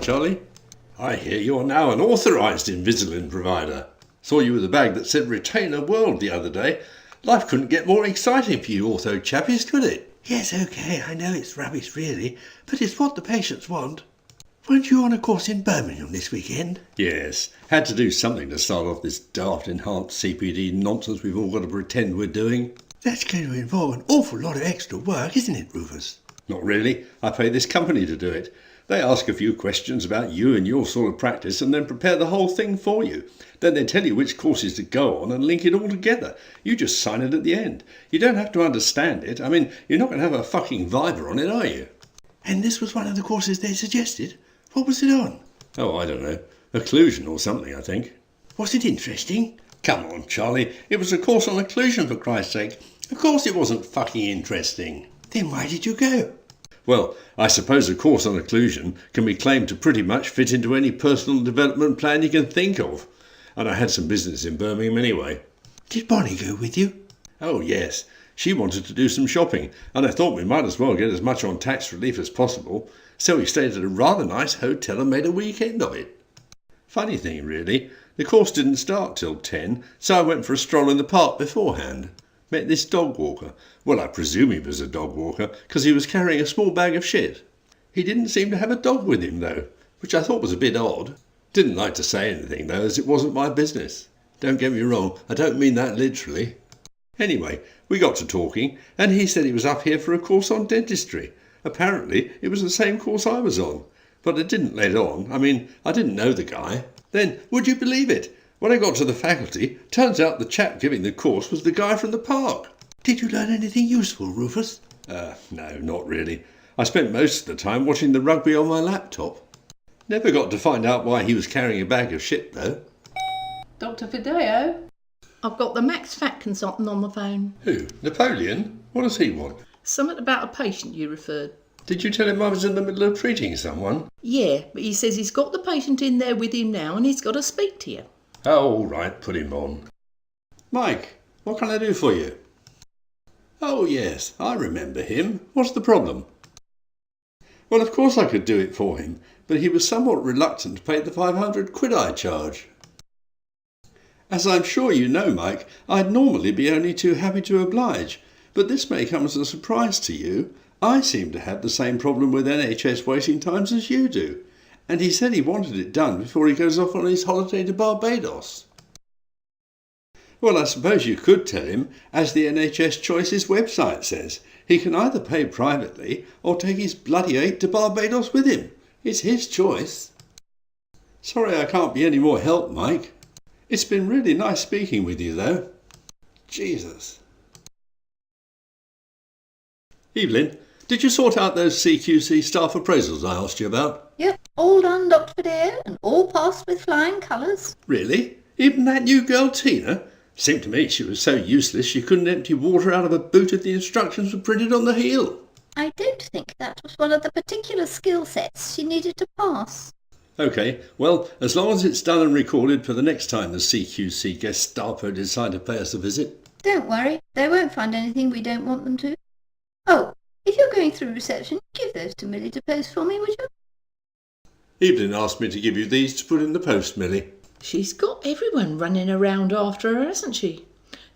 Charlie. I hear you're now an authorised Invisalign provider. Saw you with a bag that said Retainer World the other day. Life couldn't get more exciting for you ortho chappies, could it? Yes, OK, I know it's rubbish really, but it's what the patients want. Weren't you on a course in Birmingham this weekend? Yes, had to do something to start off this daft enhanced CPD nonsense we've all got to pretend we're doing. That's going to involve an awful lot of extra work, isn't it, Rufus? Not really. I pay this company to do it. They ask a few questions about you and your sort of practice and then prepare the whole thing for you. Then they tell you which courses to go on and link it all together. You just sign it at the end. You don't have to understand it. I mean, you're not going to have a fucking Viber on it, are you? And this was one of the courses they suggested? What was it on? Oh, I don't know. Occlusion or something, I think. Was it interesting? Come on, Charlie. It was a course on occlusion, for Christ's sake. Of course it wasn't fucking interesting. Then why did you go? Well, I suppose a course on occlusion can be claimed to pretty much fit into any personal development plan you can think of. And I had some business in Birmingham anyway. Did Bonnie go with you? Oh, yes. She wanted to do some shopping, and I thought we might as well get as much on tax relief as possible. So we stayed at a rather nice hotel and made a weekend of it. Funny thing, really, the course didn't start till 10, so I went for a stroll in the park beforehand. Met this dog walker. Well, I presume he was a dog walker, because he was carrying a small bag of shit. He didn't seem to have a dog with him, though, which I thought was a bit odd. Didn't like to say anything, though, as it wasn't my business. Don't get me wrong, I don't mean that literally. Anyway, we got to talking, and he said he was up here for a course on dentistry. Apparently, it was the same course I was on. But I didn't let on. I mean, I didn't know the guy. Then, would you believe it? When I got to the faculty, turns out the chap giving the course was the guy from the park. Did you learn anything useful, Rufus? No, not really. I spent most of the time watching the rugby on my laptop. Never got to find out why he was carrying a bag of shit, though. Dr. Fideo? I've got the Max Fat consultant on the phone. Who? Napoleon? What does he want? Something about a patient you referred. Did you tell him I was in the middle of treating someone? Yeah, but he says he's got the patient in there with him now and he's got to speak to you. Oh, all right, put him on. Mike, what can I do for you? Oh, yes, I remember him. What's the problem? Well, of course I could do it for him, but he was somewhat reluctant to pay the 500 quid I charge. As I'm sure you know, Mike, I'd normally be only too happy to oblige, but this may come as a surprise to you. I seem to have the same problem with NHS waiting times as you do, and he said he wanted it done before he goes off on his holiday to Barbados. Well, I suppose you could tell him, as the NHS Choices website says, he can either pay privately or take his bloody 8 to Barbados with him. It's his choice. Sorry I can't be any more help, Mike. It's been really nice speaking with you, though. Jesus. Evelyn, did you sort out those CQC staff appraisals I asked you about? Yep, all done, Dr. Fideo, and all passed with flying colours. Really? Even that new girl, Tina? Seemed to me she was so useless she couldn't empty water out of a boot if the instructions were printed on the heel. I don't think that was one of the particular skill sets she needed to pass. OK, well, as long as it's done and recorded for the next time the CQC Gestapo decide to pay us a visit. Don't worry, they won't find anything we don't want them to. Oh, if you're going through reception, give those to Millie to post for me, would you? Evelyn asked me to give you these to put in the post, Millie. She's got everyone running around after her, hasn't she?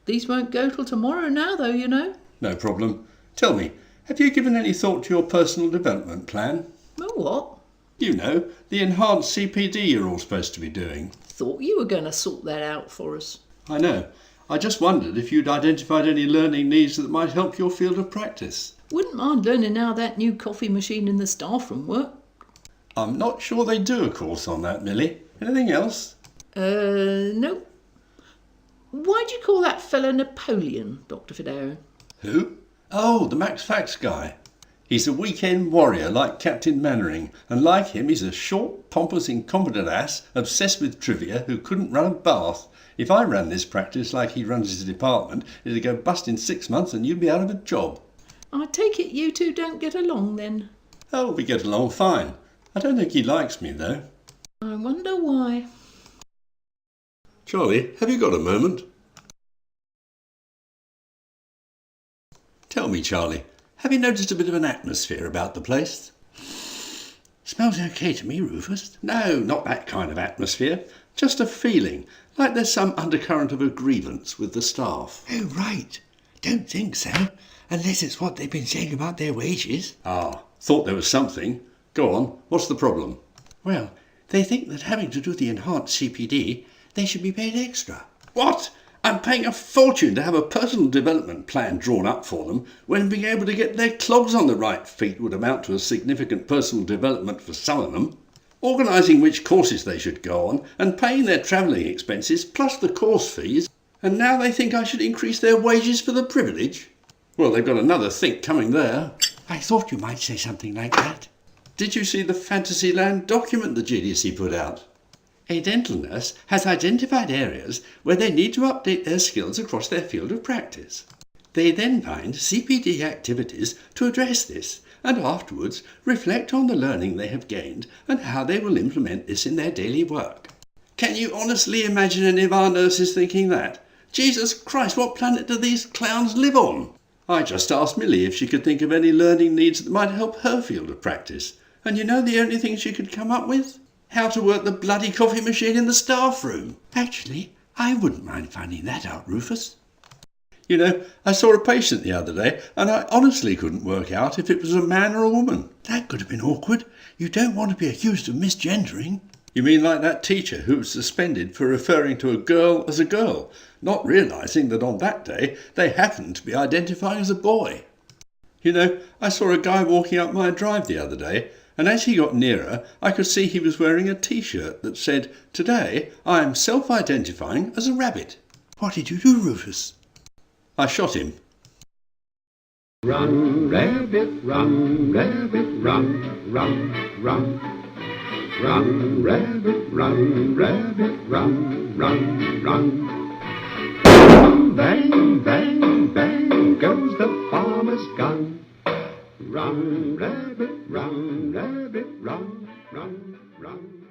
These won't go till tomorrow now, though, you know. No problem. Tell me, have you given any thought to your personal development plan? Well, what? You know, the enhanced CPD you're all supposed to be doing. Thought you were going to sort that out for us. I know. I just wondered if you'd identified any learning needs that might help your field of practice. Wouldn't mind learning how that new coffee machine in the staff room worked. I'm not sure they do a course on that, Millie. Anything else? No. Why'd you call that fella Napoleon, Dr. Fideo? Who? Oh, the Max Fax guy. He's a weekend warrior like Captain Mannering, and like him he's a short, pompous, incompetent ass, obsessed with trivia, who couldn't run a bath. If I ran this practice like he runs his department, it'd go bust in 6 months and you'd be out of a job. I take it you two don't get along then? Oh, we get along fine. I don't think he likes me, though. I wonder why. Charlie, have you got a moment? Tell me, Charlie, have you noticed a bit of an atmosphere about the place? Smells okay to me, Rufus. No, not that kind of atmosphere. Just a feeling, like there's some undercurrent of a grievance with the staff. Oh, right. Don't think so, unless it's what they've been saying about their wages. Ah, thought there was something. Go on, what's the problem? Well, they think that having to do the enhanced CPD, they should be paid extra. What? I'm paying a fortune to have a personal development plan drawn up for them, when being able to get their clogs on the right feet would amount to a significant personal development for some of them. Organising which courses they should go on, and paying their travelling expenses plus the course fees, and now they think I should increase their wages for the privilege? Well, they've got another think coming there. I thought you might say something like that. Did you see the Fantasyland document the GDC put out? A dental nurse has identified areas where they need to update their skills across their field of practice. They then find CPD activities to address this, and afterwards reflect on the learning they have gained and how they will implement this in their daily work. Can you honestly imagine any of our nurses thinking that? Jesus Christ, what planet do these clowns live on? I just asked Millie if she could think of any learning needs that might help her field of practice, and you know the only thing she could come up with? How to work the bloody coffee machine in the staff room. Actually, I wouldn't mind finding that out, Rufus. You know, I saw a patient the other day, and I honestly couldn't work out if it was a man or a woman. That could have been awkward. You don't want to be accused of misgendering. You mean like that teacher who was suspended for referring to a girl as a girl, not realising that on that day they happened to be identifying as a boy? You know, I saw a guy walking up my drive the other day, and as he got nearer, I could see he was wearing a T-shirt that said, "Today I am self-identifying as a rabbit." What did you do, Rufus? I shot him. Run, rabbit, run, rabbit, run, run, run. Run, rabbit, run, rabbit, run, run, run. Bang, bang, bang goes the farmer's gun. Run, rabbit, run, run, run.